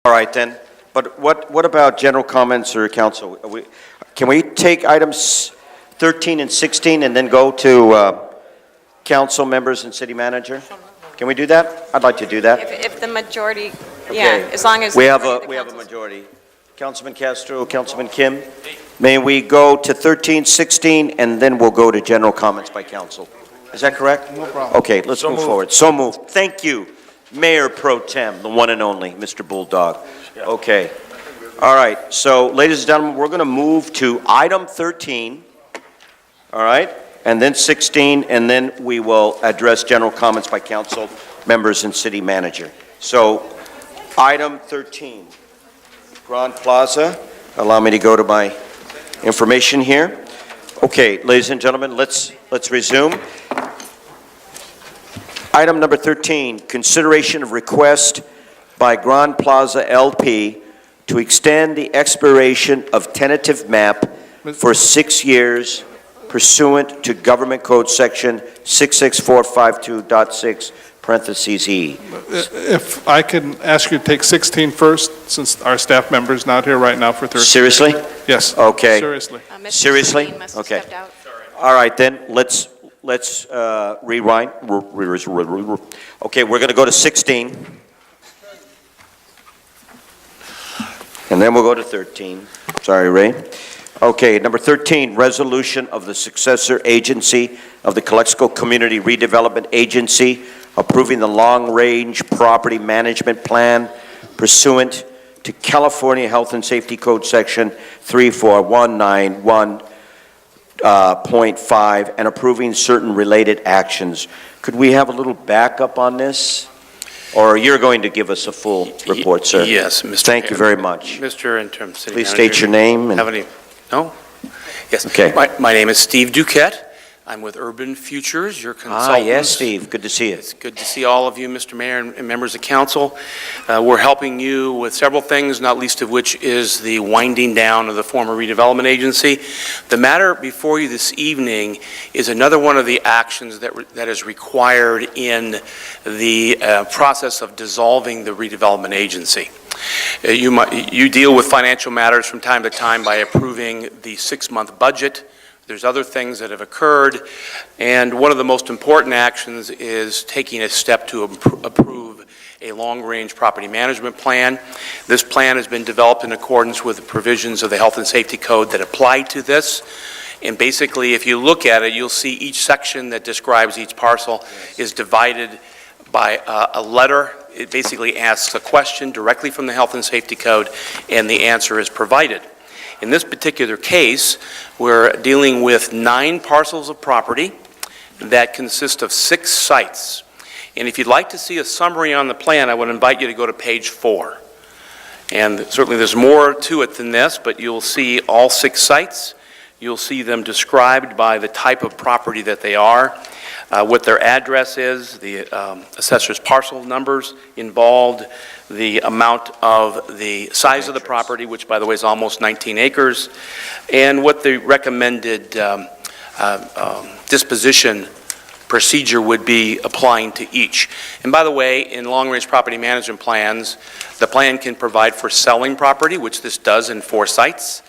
All right, then. But what about general comments or council? Can we take items 13 and 16 and then go to council members and city manager? Can we do that? I'd like to do that. If the majority, Okay. yeah, as long as we have a majority. Councilman Castro, Councilman Kim, may we go to 13, 16, and then we'll go to general comments by council. Is that correct? No problem. Okay, let's move forward. So moved. Thank you, Mayor Pro Tem, the one and only, Mr. Bulldog. Okay. All right. So, ladies and gentlemen, we're going to move to item 13. All right, and then 16, and then we will address general comments by council members and city manager. So, item 13. Grand Plaza. Allow me to go to my information here. Okay, ladies and gentlemen, let's resume. Item number 13, consideration of request by Grand Plaza LP to extend the expiration of tentative map for 6 years pursuant to Government Code Section 66452.6 parentheses E. If I can ask you to take 16 first, since our staff member is not here right now for 13. Seriously? Yes. Okay. Seriously. Mr. Seriously? Steen must have Okay. stepped out. All right, then, let's rewind. Okay, we're going to go to 16. And then we'll go to 13. Sorry, Ray. Okay, number 13, resolution of the successor agency of the Calexico Community Redevelopment Agency approving the long-range property management plan pursuant to California Health and Safety Code Section 34191.5 and approving certain related actions. Could we have a little backup on this? Or you're going to give us a full report, sir? Yes, Mr. Thank you Mayor. very much. Mr. Interim City Please Manager. state your name. Have any? No? Yes. Okay. My name is Steve Duquette. I'm with Urban Futures, your consultant. Yes, Steve. Good to see you. It's good to see all of you, Mr. Mayor and members of council. We're helping you with several things, not least of which is the winding down of the former redevelopment agency. The matter before you this evening is another one of the actions that is required in the process of dissolving the redevelopment agency. You deal with financial matters from time to time by approving the 6-month budget. There's other things that have occurred, and one of the most important actions is taking a step to approve a long-range property management plan. This plan has been developed in accordance with the provisions of the Health and Safety Code that apply to this. And basically, if you look at it, you'll see each section that describes each parcel is divided by a letter. It basically asks a question directly from the Health and Safety Code, and the answer is provided. In this particular case, we're dealing with 9 parcels of property that consist of 6 sites. And if you'd like to see a summary on the plan, I would invite you to go to page 4. And certainly there's more to it than this, but you'll see all 6 sites. You'll see them described by the type of property that they are, what their address is, the assessor's parcel numbers involved, the amount of the size of the property, which by the way is almost 19 acres, and what the recommended disposition procedure would be applying to each. And by the way, in long-range property management plans, the plan can provide for selling property, which this does in 4 sites.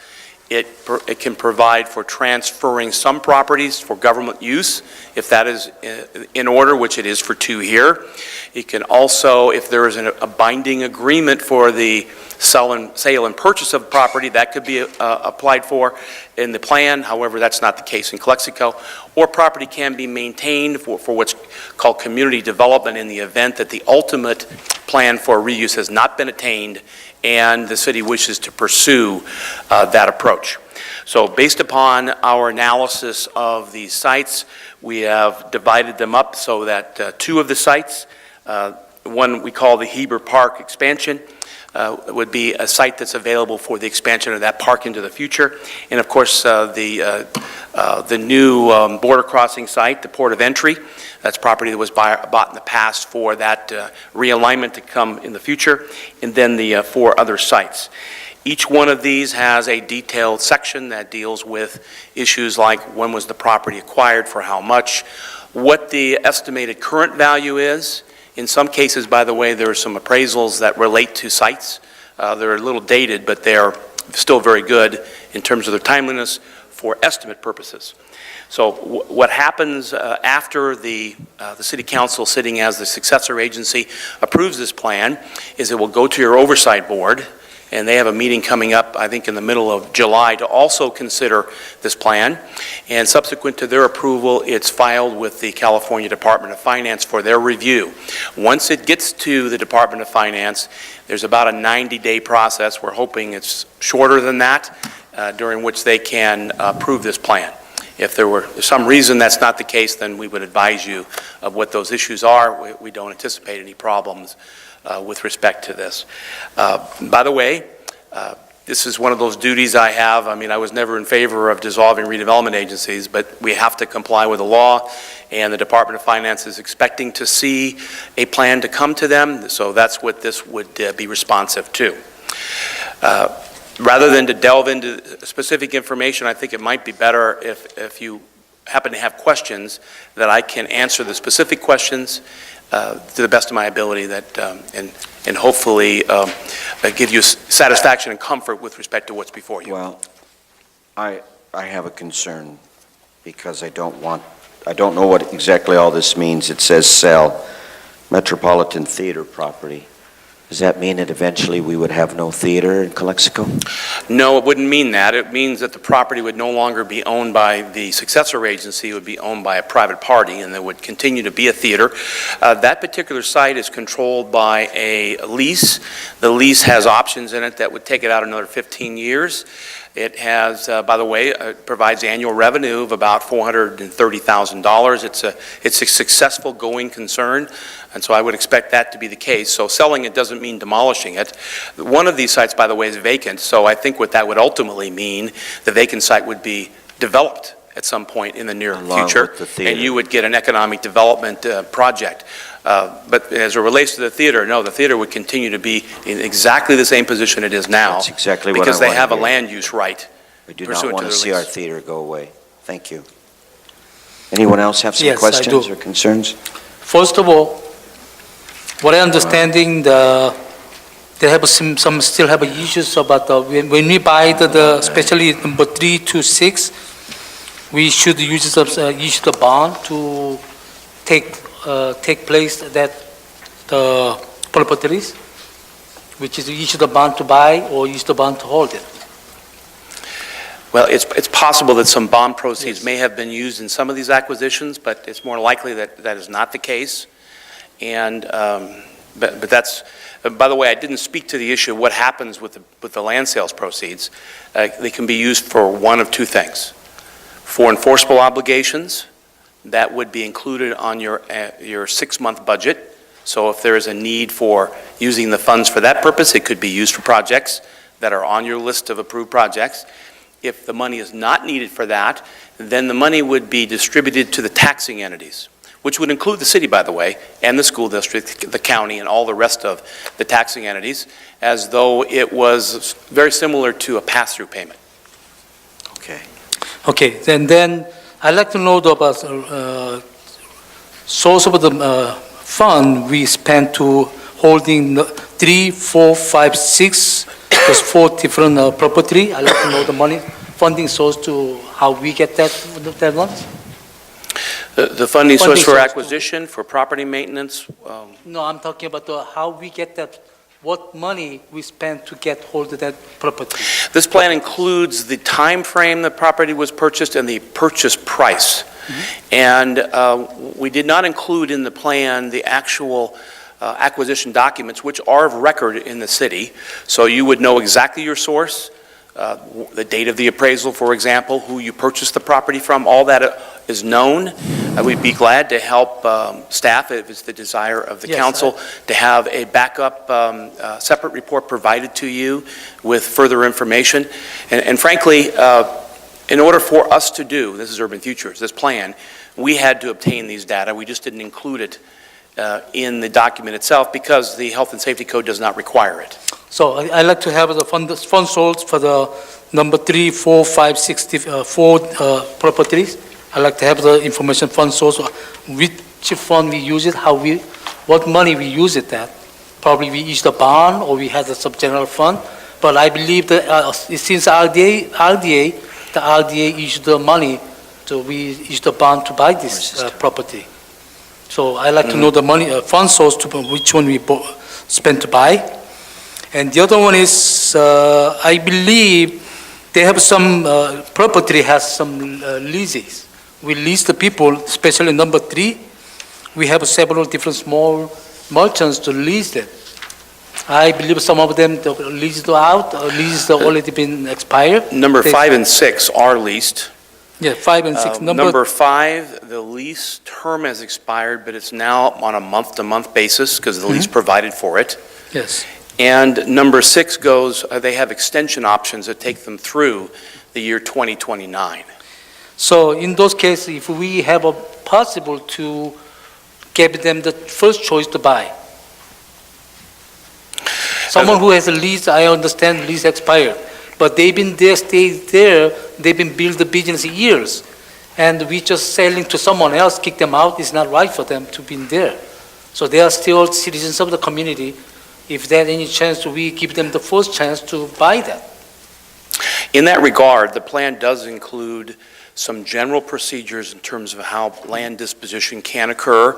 It can provide for transferring some properties for government use, if that is in order, which it is for 2 here. It can also, if there is a binding agreement for the sale and purchase of property, that could be applied for in the plan. However, that's not the case in Calexico. Or property can be maintained for what's called community development in the event that the ultimate plan for reuse has not been attained and the city wishes to pursue that approach. So based upon our analysis of these sites, we have divided them up so that 2 of the sites, one we call the Heber Park expansion, would be a site that's available for the expansion of that park into the future. And of course, the new border crossing site, the port of entry, that's property that was bought in the past for that realignment to come in the future, and then the 4 other sites. Each one of these has a detailed section that deals with issues like when was the property acquired, for how much, what the estimated current value is. In some cases, by the way, there are some appraisals that relate to sites They're a little dated, but they're still very good in terms of their timeliness for estimate purposes. So what happens after the City Council, sitting as the successor agency, approves this plan is it will go to your Oversight Board, and they have a meeting coming up, I think, in the middle of July to also consider this plan. And subsequent to their approval, it's filed with the California Department of Finance for their review. Once it gets to the Department of Finance, there's about a 90-day process. We're hoping it's shorter than that, during which they can approve this plan. If there were some reason that's not the case, then we would advise you of what those issues are. We don't anticipate any problems with respect to this. By the way, this is one of those duties I have. I mean, I was never in favor of dissolving redevelopment agencies, but we have to comply with the law, and the Department of Finance is expecting to see a plan to come to them, so that's what this would be responsive to. Rather than to delve into specific information, I think it might be better if you happen to have questions that I can answer the specific questions to the best of my ability and hopefully give you satisfaction and comfort with respect to what's before you. Well, I have a concern because I don't know what exactly all this means. It says sell Metropolitan Theater property. Does that mean that eventually we would have no theater in Calexico? No, it wouldn't mean that. It means that the property would no longer be owned by the successor agency. It would be owned by a private party, and there would continue to be a theater. That particular site is controlled by a lease. The lease has options in it that would take it out another 15 years. It has, by the way, provides annual revenue of about $430,000. It's a successful going concern, and so I would expect that to be the case. So selling it doesn't mean demolishing it. One of these sites, by the way, is vacant, so I think what that would ultimately mean, the vacant site would be developed at some point in the near future, and you would get an economic development project. But as it relates to the theater, no, the theater would continue to be in exactly the same position it is now. That's exactly what I because they wanna have a hear. land use right. We do pursuant not to want to their see our lease. theater go away. Thank you. Anyone else have some Yes, I questions do. or concerns? First of all, what I understanding, they have some still have issues about when we buy especially number 3 to 6, we should use issue the bond to take place that the properties, which is issue the bond to buy or use the bond to hold it. Well, it's possible that some bond proceeds Yes. may have been used in some of these acquisitions, but it's more likely that that is not the case. And, but that's, by the way, I didn't speak to the issue of what happens with the land sales proceeds. They can be used for one of two things. For enforceable obligations, that would be included on your 6-month budget. So if there is a need for using the funds for that purpose, it could be used for projects that are on your list of approved projects. If the money is not needed for that, then the money would be distributed to the taxing entities, which would include the city, by the way, and the school district, the county, and all the rest of the taxing entities, as though it was very similar to a pass-through payment. Okay. Okay, then I'd like to know about source of the fund we spent to holding 3, 4, 5, 6, those 4 different property. I'd like to know the money funding source to how we get that one. The funding source Funding for source. acquisition, for property maintenance, No, I'm talking about how we get that, what money we spent to get hold of that property. this plan includes the time frame the property was purchased and the purchase price. And we did not include in the plan the actual acquisition documents, which are of record in the city. So you would know exactly your source, the date of the appraisal, for example, who you purchased the property from, all that is known. We'd be glad to help staff, if it's the desire of the Yes, council, to have a backup separate report provided to you with further information. And frankly, in order for us to do, this is Urban Futures, this plan, we had to obtain these data. We just didn't include it in the document itself because the Health and Safety Code does not require it. So I'd like to have the fund source for the number 3, 4, 5, 6, 4 properties. I'd like to have the information fund source, which fund we use it, what money we use it at, Probably we issued a bond or we had some general fund. But I believe that since the RDA issued the money, so we issued a bond to buy this property. So I like to know the money, fund source, to which one we spent to buy. And the other one is, I believe they have some, property has some leases. We lease the people, especially number 3. We have several different small merchants to lease them. I believe some of them, the leases are out, or leases have already been expired. Number 5 and 6 are leased. Yeah, 5 and 6. Number 5, the lease term has expired, but it's now on a month-to-month basis because the lease provided for it. Yes. And number 6 goes, they have extension options that take them through the year 2029. So in those cases, if we have a possible to give them the first choice to buy. Someone who has a lease, I understand lease expired, but they've been there, stayed there, they've been build the business years, and we just selling to someone else, kick them out, it's not right for them to be there. So they are still citizens of the community. If there's any chance, we give them the first chance to buy that. In that regard, the plan does include some general procedures in terms of how land disposition can occur.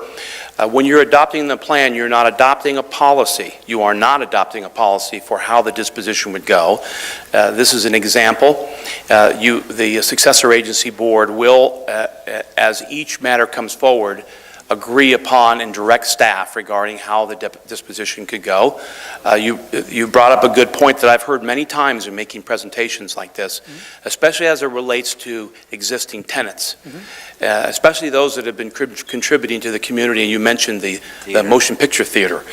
When you're adopting the plan, you're not adopting a policy. You are not adopting a policy for how the disposition would go. This is an example. The successor agency board will, as each matter comes forward, agree upon and direct staff regarding how the disposition could go. You brought up a good point that I've heard many times in making presentations like this, especially as it relates to existing tenants, especially those that have been contributing to the community. And you mentioned the motion picture theater.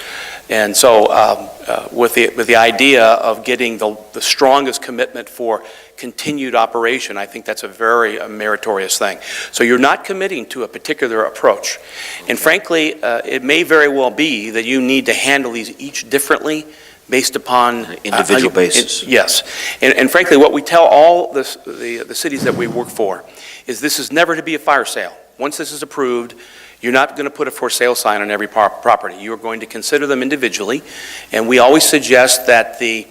And so with the idea of getting the strongest commitment for continued operation, I think that's a very meritorious thing. So you're not committing to a particular approach. And frankly, it may very well be that you need to handle these each differently based upon Individual basis. Yes. And frankly, what we tell all the cities that we work for is this is never to be a fire sale. Once this is approved, you're not going to put a for sale sign on every property. You are going to consider them individually. And we always suggest that the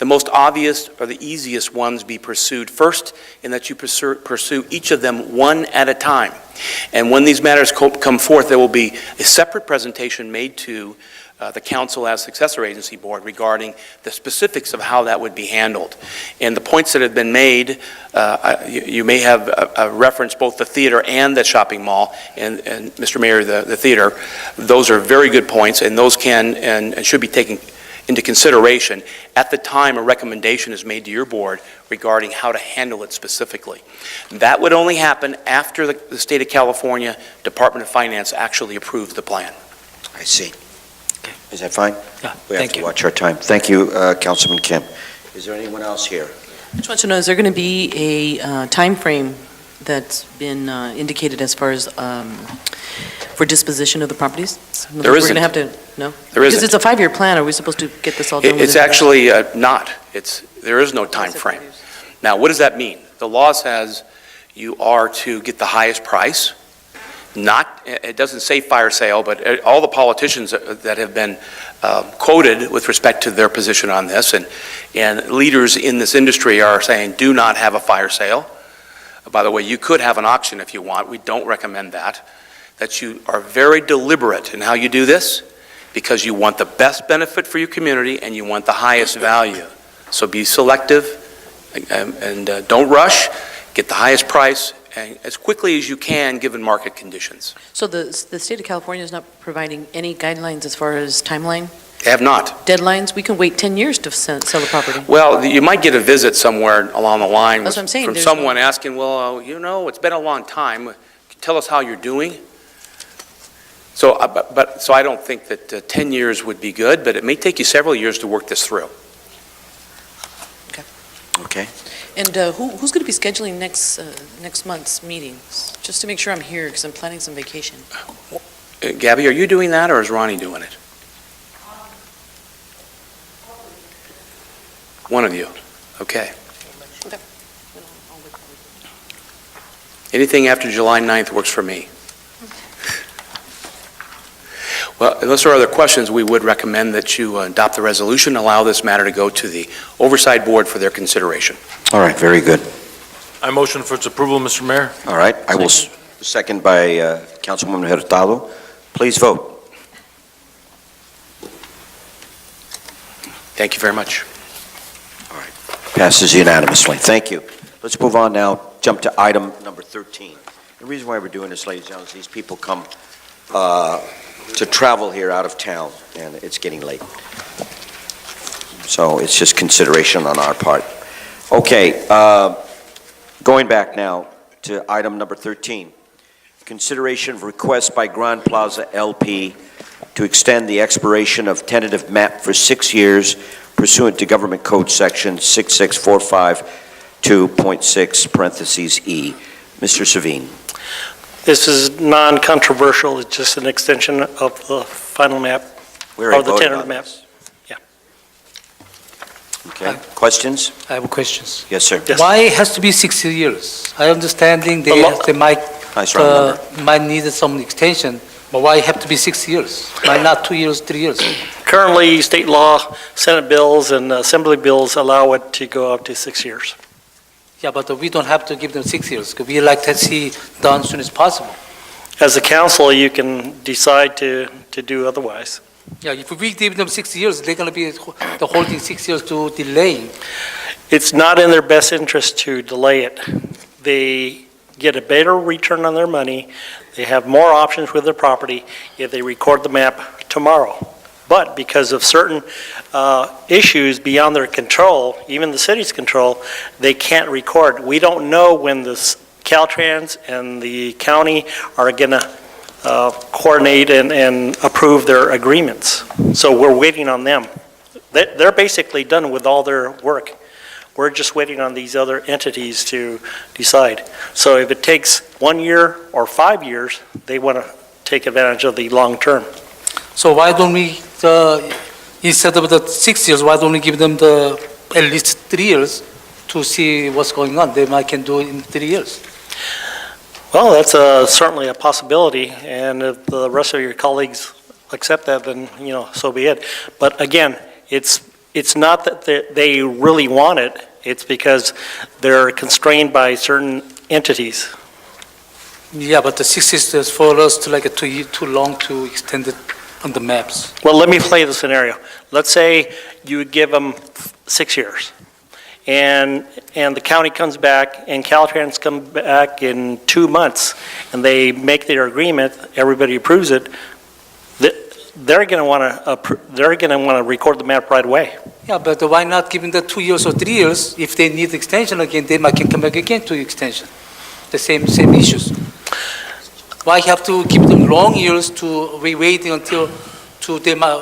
most obvious or the easiest ones be pursued first, and that you pursue each of them one at a time. And when these matters come forth, there will be a separate presentation made to the council as successor agency board regarding the specifics of how that would be handled. And the points that have been made, you may have referenced both the theater and the shopping mall, and Mr. Mayor, the theater. Those are very good points, and those can and should be taken into consideration at the time a recommendation is made to your board regarding how to handle it specifically. That would only happen after the State of California Department of Finance actually approves the plan. I see. Is that fine? Yeah, We have thank to you. watch our time. Thank you, Councilman Kim. Is there anyone else here? Just want to know, is there going to be a time frame that's been indicated as far as for disposition of the properties? There We're isn't. going to have to, no? There Because isn't. it's a 5-year plan. Are we supposed to get this all done? It's within- actually not. There is no time frame. Now, what does that mean? The law says you are to get the highest price. It doesn't say fire sale, but all the politicians that have been quoted with respect to their position on this, and leaders in this industry are saying, do not have a fire sale. By the way, you could have an auction if you want. We don't recommend that. That you are very deliberate in how you do this, because you want the best benefit for your community and you want the highest value. So be selective and don't rush. Get the highest price and as quickly as you can, given market conditions. So the state of California is not providing any guidelines as far as timeline, They have not. deadlines? We can wait 10 years to sell the property. Well, you might get a visit somewhere along the line That's what I'm saying, from there's someone no- asking, well, it's been a long time. Tell us how you're doing. So I don't think that 10 years would be good, but it may take you several years to work this through. Okay. And who's going to be scheduling next month's meetings? Just to make sure I'm here, because I'm planning some vacation. Gabby, are you doing that, or is Ronnie doing it? One of you. Okay. Okay. Anything after July 9th works for me. Well, unless there are other questions, we would recommend that you adopt the resolution, allow this matter to go to the Oversight Board for their consideration. All right, very good. I motion for its approval, Mr. Mayor. All right, I will, second by Councilwoman Hurtado. Please vote. Thank you very much. Passes unanimously. Thank you. Let's move on now, jump to item number 13. The reason why we're doing this, ladies and gentlemen, is these people come to travel here out of town, and it's getting late. So it's just consideration on our part. Okay, going back now to item number 13. Consideration of request by Grand Plaza LP to extend the expiration of tentative map for 6 years pursuant to Government Code Section 6645.2.6, parentheses E. Mr. Savine. This is non-controversial, it's just an extension of the final map, We already of the voted tentative on map. this. Yeah. Okay, questions? I have questions. Yes, sir. Yes. Why it has to be 6 years? I understanding The law- they might, Nice round number. might need some extension, but why it have to be 6 years? Why not 2 years, 3 years? Currently, state law, Senate bills, and Assembly bills allow it to go up to 6 years. Yeah, but we don't have to give them 6 years, because we like to see done as soon as possible. As a council, you can decide to do otherwise. Yeah, if we give them 6 years, they're gonna be holding 6 years to delay. It's not in their best interest to delay it. They get a better return on their money, they have more options with their property if they record the map tomorrow. But because of certain issues beyond their control, even the city's control, they can't record. We don't know when this Caltrans and the county are going to coordinate and approve their agreements. So we're waiting on them. They're basically done with all their work. We're just waiting on these other entities to decide. So if it takes 1 year or 5 years, they want to take advantage of the long term. So why don't we, instead of the 6 years, why don't we give them at least 3 years to see what's going on? They might can do it in 3 years. Well, that's certainly a possibility, and if the rest of your colleagues accept that, then, so be it. But again, it's not that they really want it, it's because they're constrained by certain entities. Yeah, but the 6 years is for us to too long to extend it on the maps. Well, let me play the scenario. Let's say you would give them 6 years, and the county comes back, and Caltrans comes back in 2 months, and they make their agreement, everybody approves it, they're going to want to record the map right away. Yeah, but why not giving the 2 years or 3 years? If they need extension again, they might can come back again to extension. The same issues. Why have to give them long years to waiting until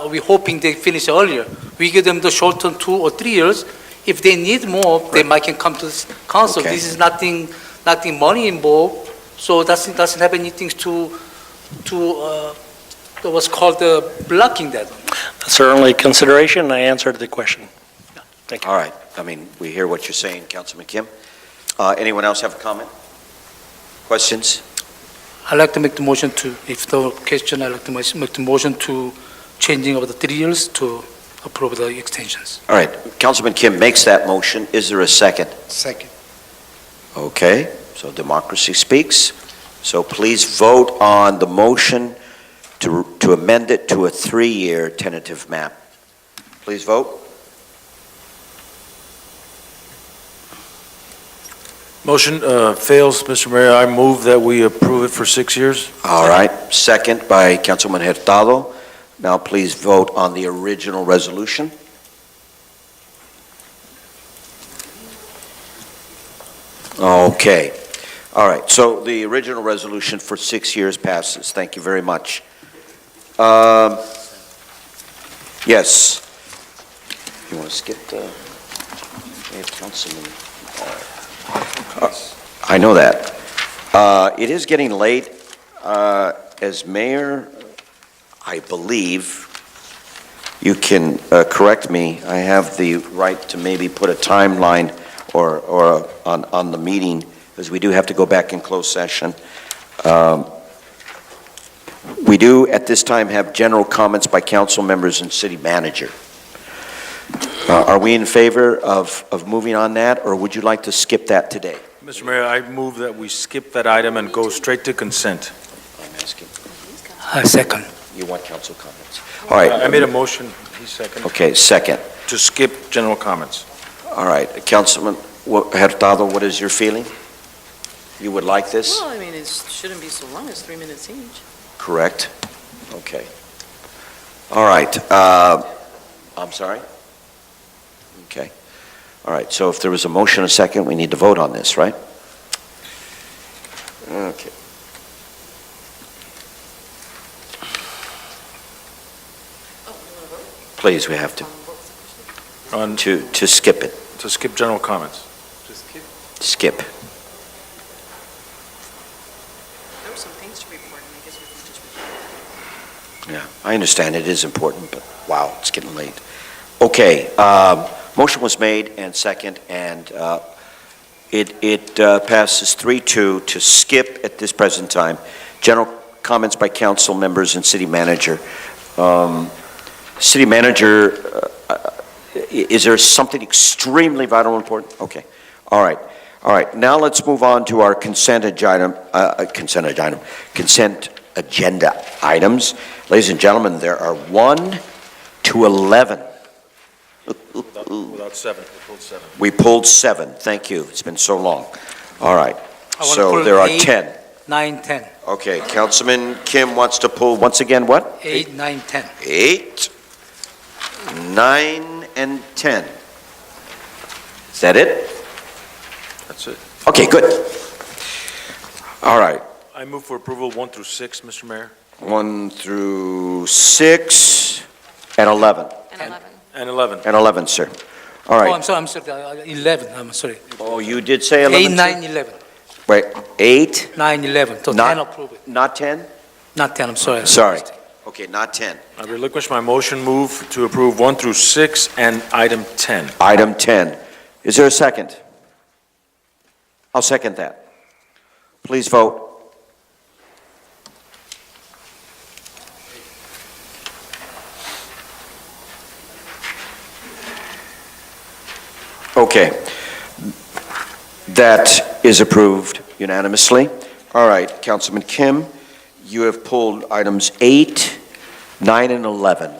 we hoping they finish earlier? We give them the short term 2 or 3 years. If they need more, they might can come to this council. Okay. This is nothing money involved, so doesn't have anything to what's called blocking that. Certainly consideration, I answered the question. Thank you. All right, I mean, we hear what you're saying, Councilman Kim. Anyone else have a comment? Questions? I'd like to make the motion to, if the question, I'd like to make the motion to changing of the 3 years to approve the extensions. All right, Councilman Kim makes that motion. Is there a second? Second. Okay, so democracy speaks. So please vote on the motion to amend it to a 3-year tentative map. Please vote. Motion fails, Mr. Mayor. I move that we approve it for 6 years. All right, second by Councilman Hurtado. Now please vote on the original resolution. Okay. All right, so the original resolution for 6 years passes. Thank you very much. Yes. You want to skip the, we have Councilman, I know that. It is getting late. As mayor, I believe you can correct me. I have the right to maybe put a timeline or on the meeting, because we do have to go back in closed session. We do at this time have general comments by council members and city manager. Are we in favor of moving on that, or would you like to skip that today? Mr. Mayor, I move that we skip that item and go straight to consent. I'm asking. Second. You want council comments? All right. I made a motion, he seconded, Okay, second. to skip general comments. All right, Councilman Hurtado, what is your feeling? You would like this? Well, I mean, it shouldn't be so long, it's 3 minutes each. Correct? Okay. All right, I'm sorry? Okay. All right, so if there was a motion, a second, we need to vote on this, right? Okay. Please, we have to On, to skip it, to skip general comments. skip. There were some things to report, and I guess we can just report. Yeah, I understand it is important, but wow, it's getting late. Okay, motion was made and second, and it passes 3-2 to skip at this present time. General comments by council members and city manager. City manager, is there something extremely vital and important? Okay, all right. All right, now let's move on to our consent agenda items. Ladies and gentlemen, there are 1 to 11. Without seven, we pulled seven. We pulled 7, thank you, it's been so long. All right, I wanna so pull there are 8. 10. 9, 10. Okay, Councilman Kim wants to pull, once again, what? 8, 9, 10. 8, 9, and 10. Is that it? That's it. Okay, good. All right, I move for approval 1 through 6, Mr. Mayor. 1 through 6, and 11. And 11. And 11. And 11, sir. All Oh, right. I'm sorry, 11, I'm sorry. Oh, you did say 11? 8, sir? 9, 11. Wait, 8, 9, 11. So Not- 10 approve it. not 10? Not 10, I'm sorry. Sorry. Okay, not 10. I relinquish my motion, move to approve 1 through 6 and item 10. Item 10. Is there a second? I'll second that. Please vote. Okay. That is approved unanimously. All right, Councilman Kim, you have pulled items 8, 9, and 11.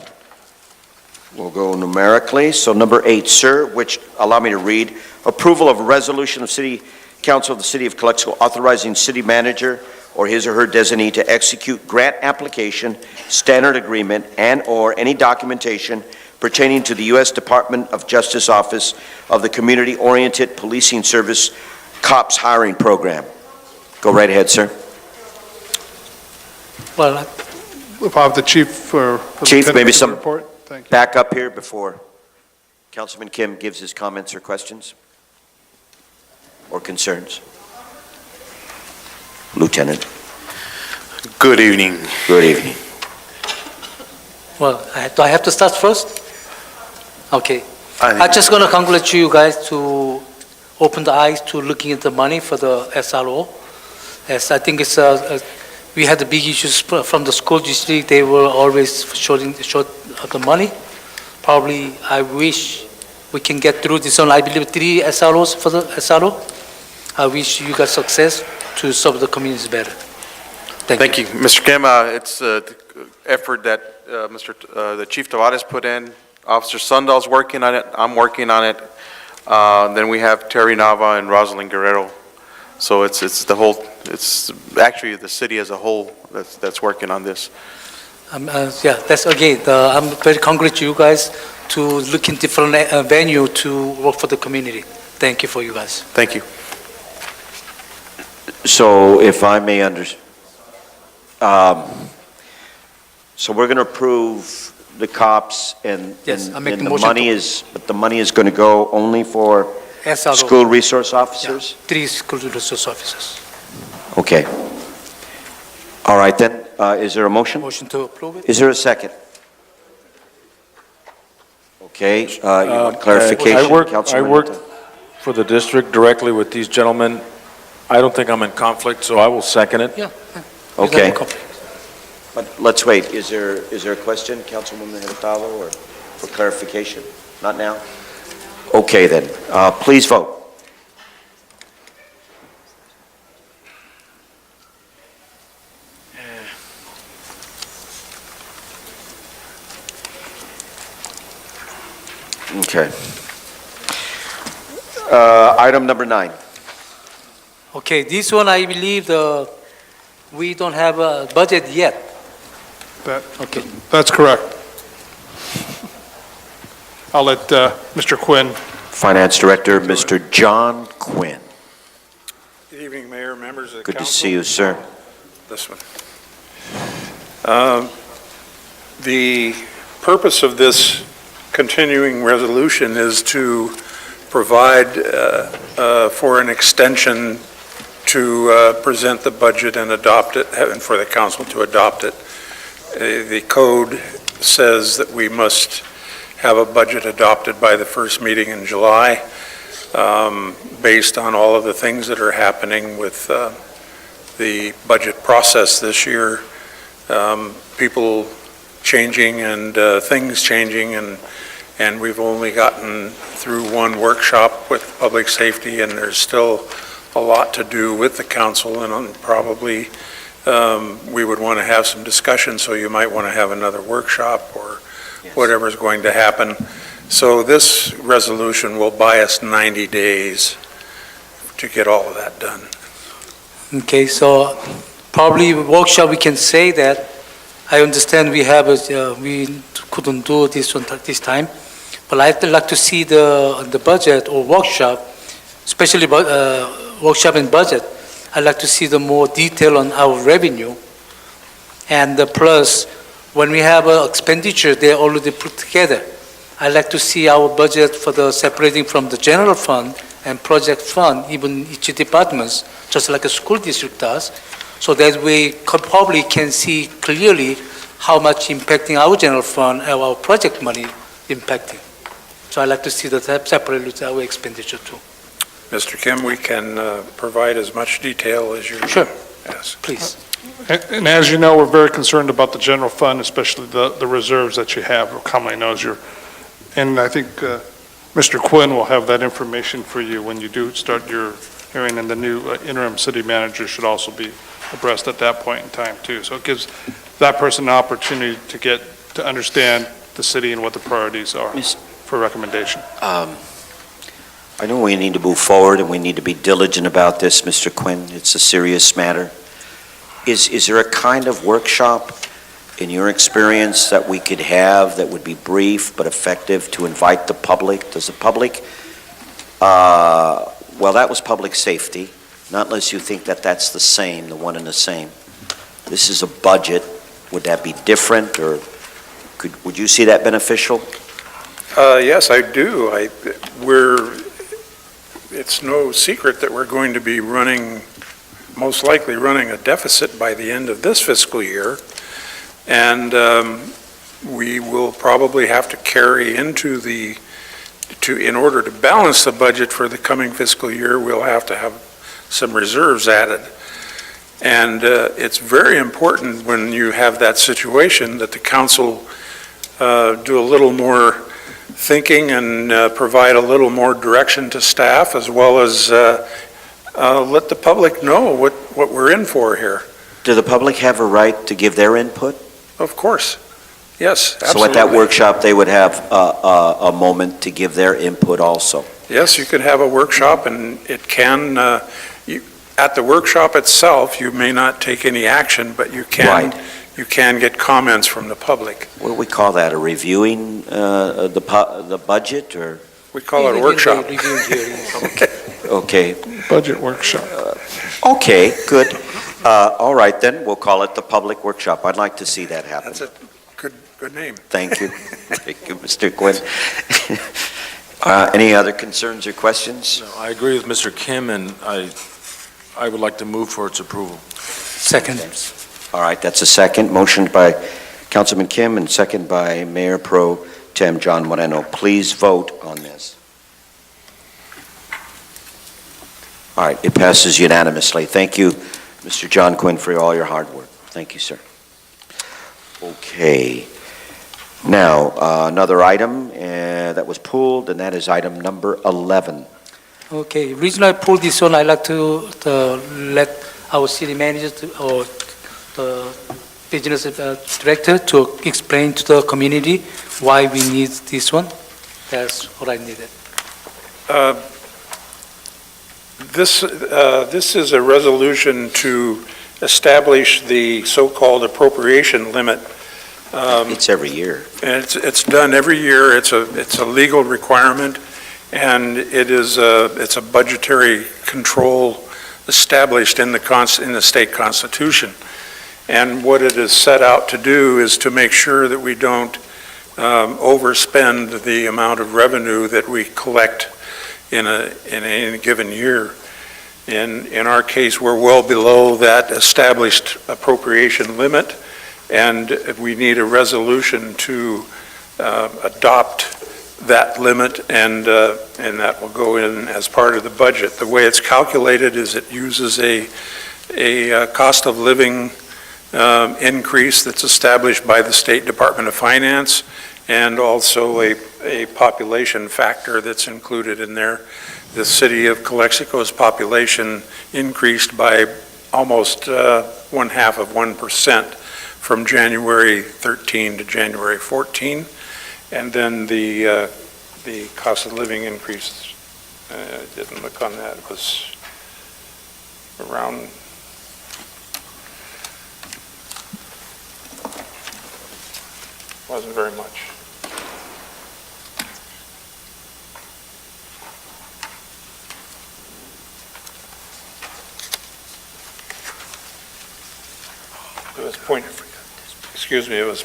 We'll go numerically. So number 8, sir, which, allow me to read, approval of a resolution of City Council of the City of Calexico authorizing city manager or his or her designee to execute grant application, standard agreement, and/or any documentation pertaining to the U.S. Department of Justice Office of the Community-Oriented Policing Service COPS hiring program. Go right ahead, sir. Well, If I have the chief for the Chief, maybe tentative some- report. Thank you. Back up here before Councilman Kim gives his comments or questions or concerns. Lieutenant, Good evening. good evening. well, do I have to start first? Okay. I'm just going to congratulate you guys to open the eyes to looking at the money for the SRO. As I think it's, we had the big issues from the school district. They were always short of the money. Probably, I wish we can get through this one. I believe 3 SROs for the SRO. I wish you guys success to serve the communities better. Thank you. Mr. Kim, it's the effort that the Chief Tavares put in. Officer Sundal's working on it. I'm working on it. Then we have Terry Nava and Rosalind Guerrero. So it's actually the city as a whole that's working on this. Yeah, that's okay. I'm very congratulate you guys to look in different venue to work for the community. Thank you for you guys. Thank you. So if I may so we're going to approve the cops and Yes, I make and the the motion money to- is, but the money is going to go only for SRO. school resource officers? 3 school resource officers. Okay. All right then, is there a motion? Motion to approve it? Is there a second? Okay, you want clarification, I work Councilman? for the district directly with these gentlemen. I don't think I'm in conflict, so I will second it. Yeah. Okay. But let's wait. Is there a question, Councilwoman Hurtado, or for clarification? Not now? Okay, then. Please vote. Okay. Item number 9. Okay, this one, I believe we don't have a budget yet. Okay. That's correct. I'll let Mr. Quinn. Finance Director, Mr. John Quinn. Good evening, Mayor, members of the council. Good to see you, sir. This one. The purpose of this continuing resolution is to provide for an extension to present the budget and adopt it, and for the council to adopt it. The code says that we must have a budget adopted by the first meeting in July, based on all of the things that are happening with the budget process this year, people changing and things changing, and we've only gotten through one workshop with public safety, and there's still a lot to do with the council, and probably we would want to have some discussion, so you might want to have another workshop or whatever's going to happen. So this resolution will buy us 90 days to get all of that done. Okay, so probably workshop, we can say that, I understand we couldn't do this one this time, but I'd like to see the budget or workshop, especially workshop and budget. I'd like to see the more detail on our revenue, and plus, when we have an expenditure, they're already put together. I'd like to see our budget for the separating from the general fund and project fund, even each departments, just like a school district does, so that we probably can see clearly how much impacting our general fund and our project money impacting. So I'd like to see that separately with our expenditure too. Mr. Kim, we can provide as much detail as you Sure. ask. Please. And as you know, we're very concerned about the general fund, especially the reserves that you have, or commonly known as your, and I think Mr. Quinn will have that information for you when you do start your hearing, and the new interim city manager should also be abreast at that point in time too. So it gives that person an opportunity to understand the city and what the priorities are for recommendation. I know we need to move forward and we need to be diligent about this, Mr. Quinn. It's a serious matter. Is there a kind of workshop, in your experience, that we could have that would be brief but effective to invite the public? Does the public, well, that was public safety, not unless you think that that's the same, the one and the same. This is a budget. Would that be different, or would you see that beneficial? Yes, I do. It's no secret that we're going to be most likely running a deficit by the end of this fiscal year. And we will probably have to carry into in order to balance the budget for the coming fiscal year, we'll have to have some reserves added. And it's very important when you have that situation that the council do a little more thinking and provide a little more direction to staff, as well as let the public know what we're in for here. Do the public have a right to give their input? Of course. Yes, absolutely. So at that workshop, they would have a moment to give their input also? Yes, you could have a workshop, and it can, at the workshop itself, you may not take any action, but you can. Right. You can get comments from the public. What do we call that, a reviewing the budget, or? We call it a workshop. Okay, Budget workshop. okay, good. All right, then, we'll call it the public workshop. I'd like to see that happen. That's a good name. Thank you. Thank you, Mr. Quinn. Any other concerns or questions? No, I agree with Mr. Kim, and I would like to move for its approval. Second. All right, that's a second. Motioned by Councilman Kim and second by Mayor Pro Tem John Moreno. Please vote on this. All right, it passes unanimously. Thank you, Mr. John Quinn, for all your hard work. Thank you, sir. Okay. Now, another item that was pulled, and that is item number 11. Okay, reason I pulled this one, I like to let our city manager or the business director to explain to the community why we need this one. That's what I needed. This is a resolution to establish the so-called appropriation limit. It's every year. And it's done every year. It's a legal requirement, and it's a budgetary control established in the state constitution. And what it is set out to do is to make sure that we don't overspend the amount of revenue that we collect in a given year. In our case, we're well below that established appropriation limit, and we need a resolution to adopt that limit, and that will go in as part of the budget. The way it's calculated is it uses a cost of living increase that's established by the State Department of Finance, and also a population factor that's included in there. The city of Calexico's population increased by almost 0.5% from January 13 to January 14, and then the cost of living increase, I didn't look on that, it was around wasn't very much. It was it was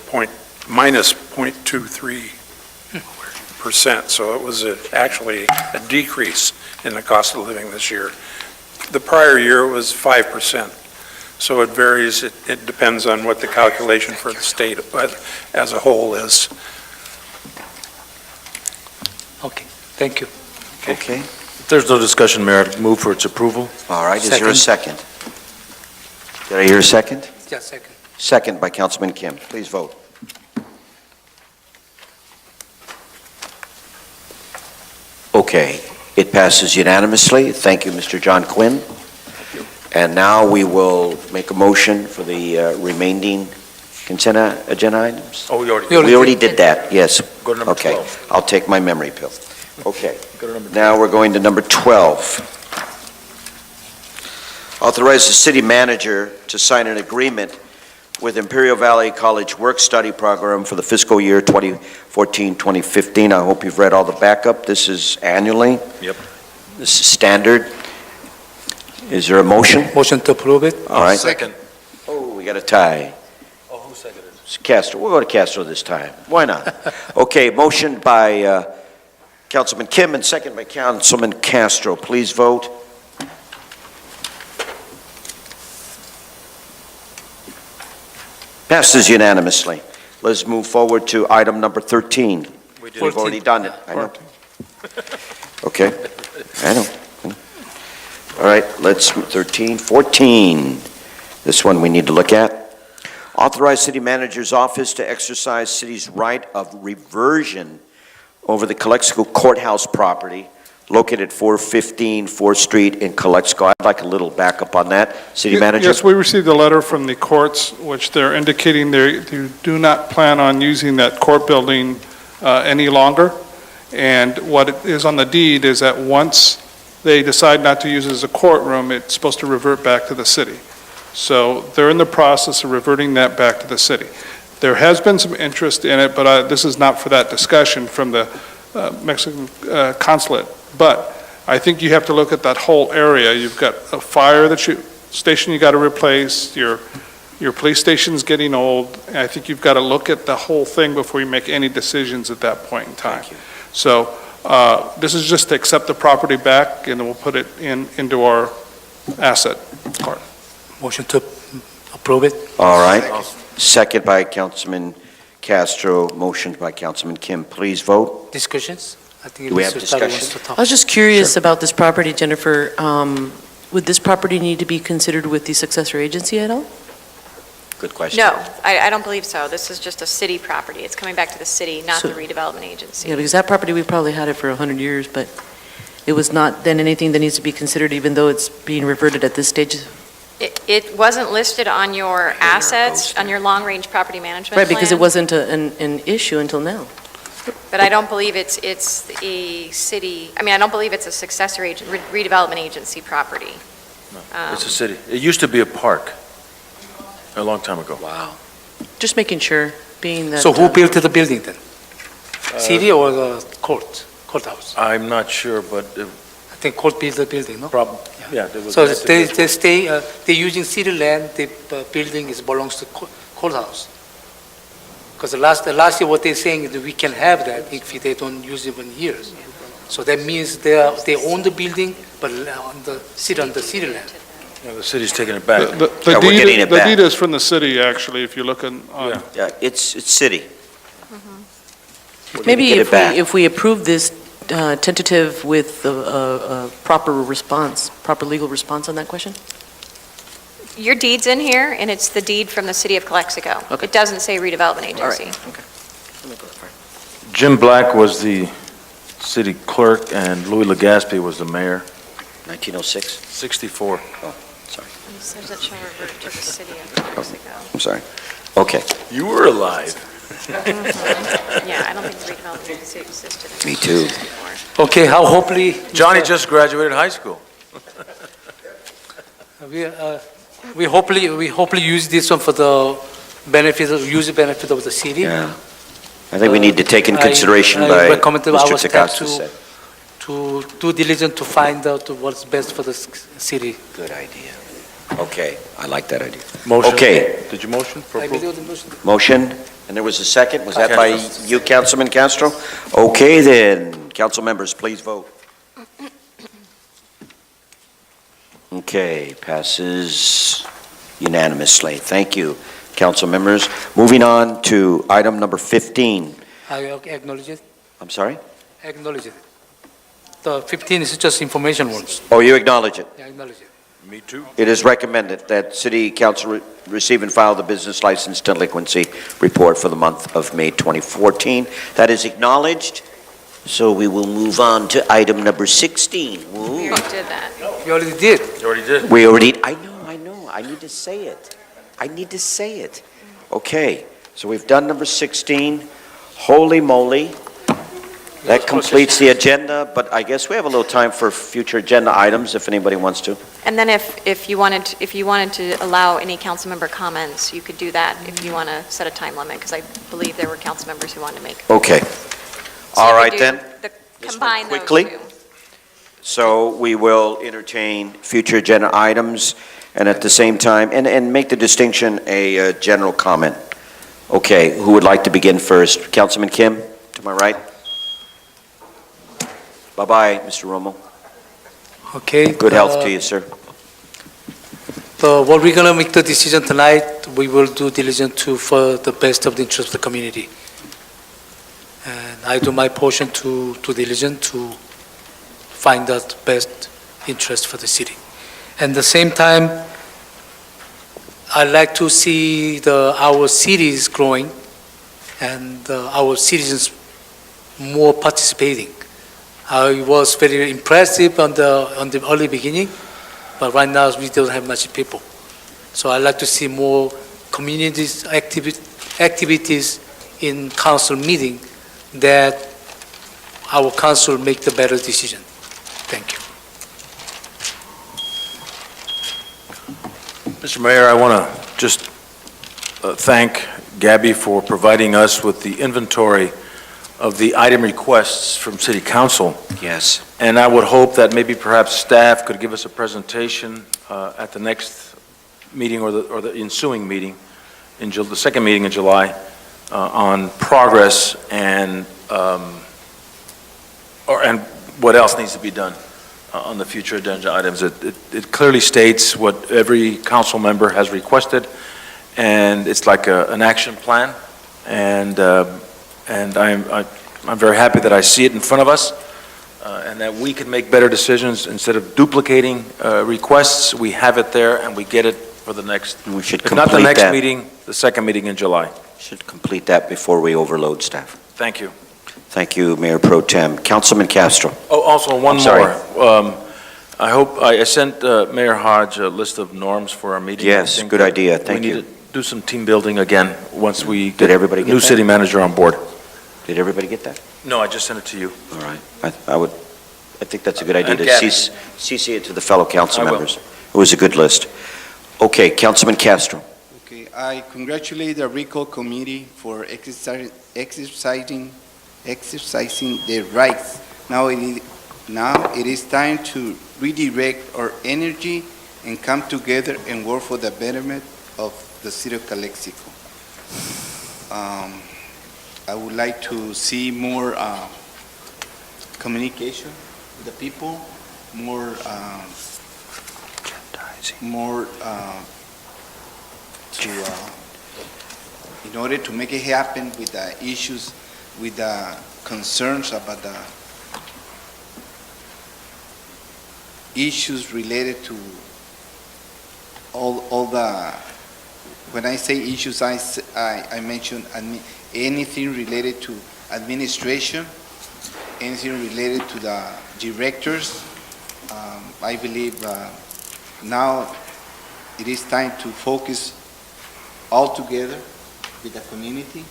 minus 0.23%, so it was actually a decrease in the cost of living this year. The prior year was 5%, so it varies. It depends on what the calculation for the state as a whole is. Okay, thank you. Okay. If there's no discussion, Mayor, I'd move for its approval. All right, is there a second? Did I hear a second? Yeah, second. Second by Councilman Kim. Please vote. Okay, it passes unanimously. Thank you, Mr. John Quinn. And now we will make a motion for the remaining consent agenda items. Oh, we already We already did that, yes. Go to number Okay, 12. I'll take my memory pill. Okay, Go to number now we're going to number 12. Authorize the city manager to sign an agreement with Imperial Valley College Work-Study Program for the fiscal year 2014-2015. I hope you've read all the backup. This is annually. Yep. This is standard. Is there a motion? Motion to approve it? All right. Second. Oh, we got a tie. Oh, who seconded it? It's Castro. We'll go to Castro this time. Why not? Okay, motion by Councilman Kim and second by Councilman Castro. Please vote. Passes unanimously. Let's move forward to item number 13. We've already done it. I know. Okay, I know. All right, let's, 13, 14. This one we need to look at. Authorize city manager's office to exercise city's right of reversion over the Calexico courthouse property located at 415 4th Street in Calexico. I'd like a little backup on that. City manager? Yes, we received a letter from the courts, which they're indicating they do not plan on using that court building any longer. And what it is on the deed is that once they decide not to use it as a courtroom, it's supposed to revert back to the city. So they're in the process of reverting that back to the city. There has been some interest in it, but this is not for that discussion from the Mexican consulate. But I think you have to look at that whole area. You've got a fire station you got to replace, your police station's getting old, and I think you've got to look at the whole thing before you make any decisions at that point in time. Thank you. So this is just to accept the property back, and we'll put it into our asset part. Motion to approve it? All right. Second by Councilman Castro, motion by Councilman Kim. Please vote. Discussions? I think Do we have Mr. Tata wants discussion? to talk. I was just curious about this property, Jennifer. Would this property need to be considered with the successor agency at all? Good question. No, I don't believe so. This is just a city property. It's coming back to the city, not So- the redevelopment agency. Yeah, because that property, we probably had it for 100 years, but it was not then anything that needs to be considered, even though it's being reverted at this stage? It wasn't listed on your assets, on your long-range property management Right, because it plan, wasn't an issue until now. but I don't believe it's a city, I mean, I don't believe it's a successor redevelopment agency property. It's a city. It used to be a park a long time ago. Wow. Just making sure, being that... So who built the building then? City or the courthouse? I'm not sure, but I think court built the building, no? yeah. there was- So they're using city land, the building belongs to courthouse. Because last year, what they're saying is that we can have that if they don't use it in years. So that means they own the building, but on the city land. Yeah, the city's taking it back. The Yeah, we're getting it the back. deed is from the city, actually, if you look on, Yeah, it's city. We're gonna Maybe get it back. if we approve this tentative with a proper response, proper legal response on that question? Your deed's in here, and it's the deed from the city of Calexico. Okay. It doesn't say redevelopment All right, agency. okay. Let me go for it. Jim Black was the city clerk, and Louis Legaspi was the mayor. 1906? 64. Sorry, It says it shall revert to the city of Calexico. I'm sorry. Okay, You were alive. Yeah, I don't think the redevelopment agency existed. Me too. Anymore. Okay, how hopefully... Johnny just graduated high school. We hopefully use this one for the benefit of the city. yeah. I think we need to take in I- consideration I by recommend to Mr. our staff Takasa said. to do diligent to find out what's best for the city. Good idea. Okay, I like that idea. Motion. Okay. Did you motion for I approval? believe the motion. Motion, and there was a second, was that by Yes. you, Councilman Castro? Okay, then, council members, please vote. Okay, passes unanimously. Thank you, council members. Moving on to item number 15. I acknowledge it, I'm sorry? acknowledge it. The 15 is just information ones. Oh, you acknowledge it. I acknowledge it. Me too. It is recommended that city council receive and file the business license delinquency report for the month of May 2014. That is acknowledged, so we will move on to item number 16. We Woo. already did that. You already did. You already did. We already, I know, I need to say it. Okay, so we've done number 16. Holy moly. That completes the agenda, but I guess we have a little time for future agenda items if anybody wants to. And then if you wanted to allow any council member comments, you could do that if you want to set a time limit, because I believe there were council members who wanted to make. Okay. So All you could right do then. the- Combine those quickly. two. So we will entertain future agenda items and at the same time, and make the distinction a general comment. Okay, who would like to begin first? Councilman Kim, to my right. Bye-bye, Mr. Romo. Okay. Good health to you, sir. What we're gonna make the decision tonight, we will do diligent to for the best of the interest of the community. And I do my portion to diligent to find out best interest for the city. And the same time, I like to see our cities growing and our citizens more participating. It was very impressive on the early beginning, but right now we don't have much people. So I like to see more communities activities in council meeting that our council make the better decision. Thank you. Mr. Mayor, I want to just thank Gabby for providing us with the inventory of the item requests from City Council. Yes. And I would hope that maybe perhaps staff could give us a presentation at the next meeting or the ensuing meeting, the second meeting in July, on progress and what else needs to be done on the future agenda items. It clearly states what every council member has requested, and it's like an action plan. And I'm very happy that I see it in front of us, and that we can make better decisions instead of duplicating requests. We have it there, and we get it for the next, We should if not the complete next that. meeting, the second meeting in July. Should complete that before we overload staff. Thank you. Thank you, Mayor Pro Tem. Councilman Castro. Oh, also, one I'm sorry. more. I hope, I sent Mayor Hodge a list of norms for our meeting. I Yes, think good idea. Thank We you. need to do some team building again once we Did get everybody a get new that? city manager on board. Did everybody get that? No, I just sent it to you. All right. I think that's a good idea And to Gabby. CC it to the fellow council I will. members. It was a good list. Okay, Councilman Castro. Okay, I congratulate the recall committee for exercising their rights. Now it is time to redirect our energy and come together and work for the betterment of the city of Calexico. I would like to see more communication with the people, more in order to make it happen with the issues, with the concerns about the issues related to all the, when I say issues, I mention anything related to administration, anything related to the directors. I believe now it is time to focus all together with the community.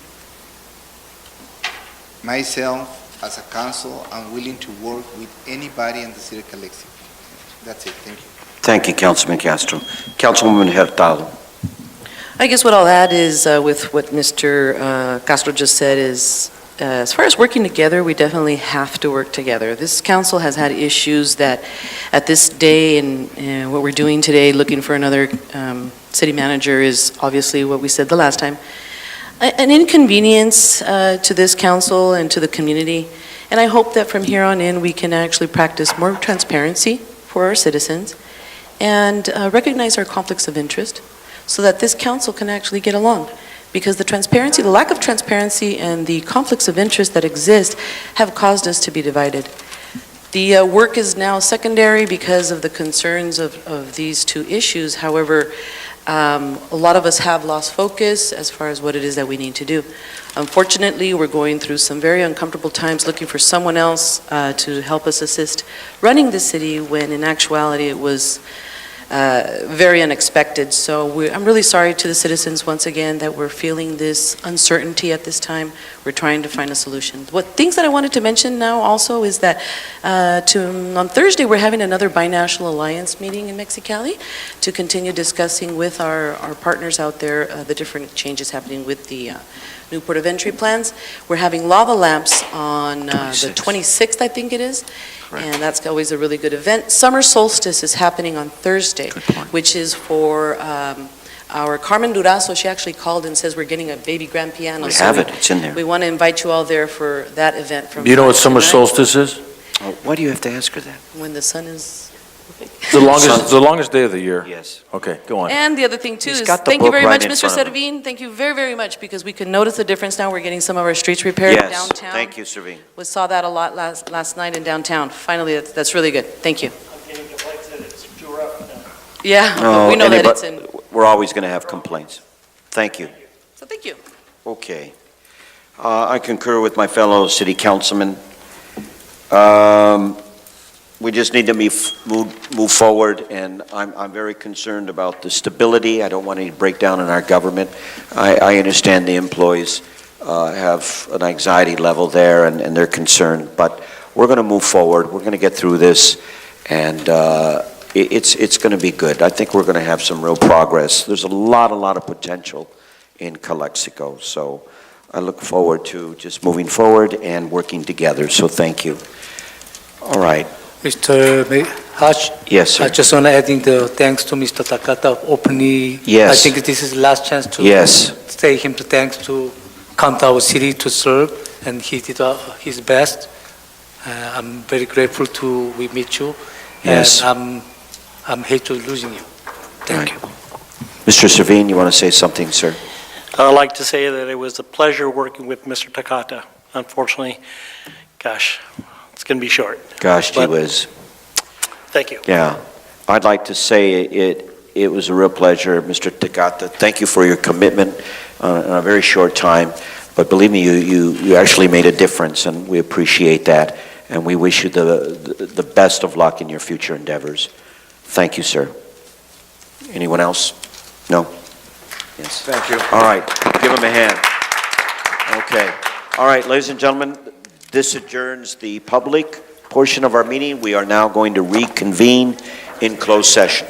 Myself, as a council, I'm willing to work with anybody in the city of Calexico. That's it, thank you. Thank you, Councilman Castro. Councilwoman Hurtado. I guess what I'll add is, with what Mr. Castro just said, is as far as working together, we definitely have to work together. This council has had issues that at this day and what we're doing today, looking for another city manager, is obviously what we said the last time, an inconvenience to this council and to the community. And I hope that from here on in, we can actually practice more transparency for our citizens and recognize our conflicts of interest so that this council can actually get along. Because the transparency, the lack of transparency and the conflicts of interest that exist have caused us to be divided. The work is now secondary because of the concerns of these two issues. However, a lot of us have lost focus as far as what it is that we need to do. Unfortunately, we're going through some very uncomfortable times looking for someone else to help us assist running the city, when in actuality it was very unexpected. So I'm really sorry to the citizens once again that we're feeling this uncertainty at this time. We're trying to find a solution. Things that I wanted to mention now also is that on Thursday we're having another binational alliance meeting in Mexicali to continue discussing with our partners out there the different changes happening with the new port of entry plans. We're having lava lamps on the 26th, I think it is. And that's always a really good event. Summer solstice is happening on Thursday, which is for our Carmen Durazo. She actually called and says we're getting a baby grand piano. We have it, it's in there. We want to invite you all there for that event. Do you know what summer solstice is? Why do you have to ask her that? When the sun is... The longest day of the year. Yes. Okay, go on. And the other thing too He's is, got the thank you book very right much, in Mr. front of him. Servin. Thank you very, very much, because we can notice the difference now. We're getting some of our streets repaired Yes, downtown. thank you, Servin. We saw that a lot last night in downtown. Finally, that's really good. Thank you. Yeah, No, we know that anybody- it's in, We're always going to have complaints. Thank you. so thank you. Okay. I concur with my fellow city councilmen. We just need to move forward, and I'm very concerned about the stability. I don't want any breakdown in our government. I understand the employees have an anxiety level there, and they're concerned, but we're going to move forward. We're going to get through this, and it's going to be good. I think we're going to have some real progress. There's a lot of potential in Calexico, so I look forward to just moving forward and working together, so thank you. All right. Mr. Hodge, Yes, sir. I just want to add in the thanks to Mr. Takata openly. Yes. I think this is the last chance to Yes. say him to thanks to come to our city to serve, and he did his best. I'm very grateful to we meet you. Yes. And I'm hate to losing you. Thank Right. you. Mr. Servin, you want to say something, sir? I'd like to say that it was a pleasure working with Mr. Takata. Unfortunately, gosh, it's going to be short. Gosh, gee But- whiz. Thank you. Yeah. I'd like to say It was a real pleasure, Mr. Tecata. Thank you for your commitment in a very short time. But believe me, you actually made a difference, and we appreciate that. And we wish you the best of luck in your future endeavors. Thank you, sir. Anyone else? No? Yes. Thank you. All right, give him a hand. Okay. All right, ladies and gentlemen, this adjourns the public portion of our meeting. We are now going to reconvene in closed session.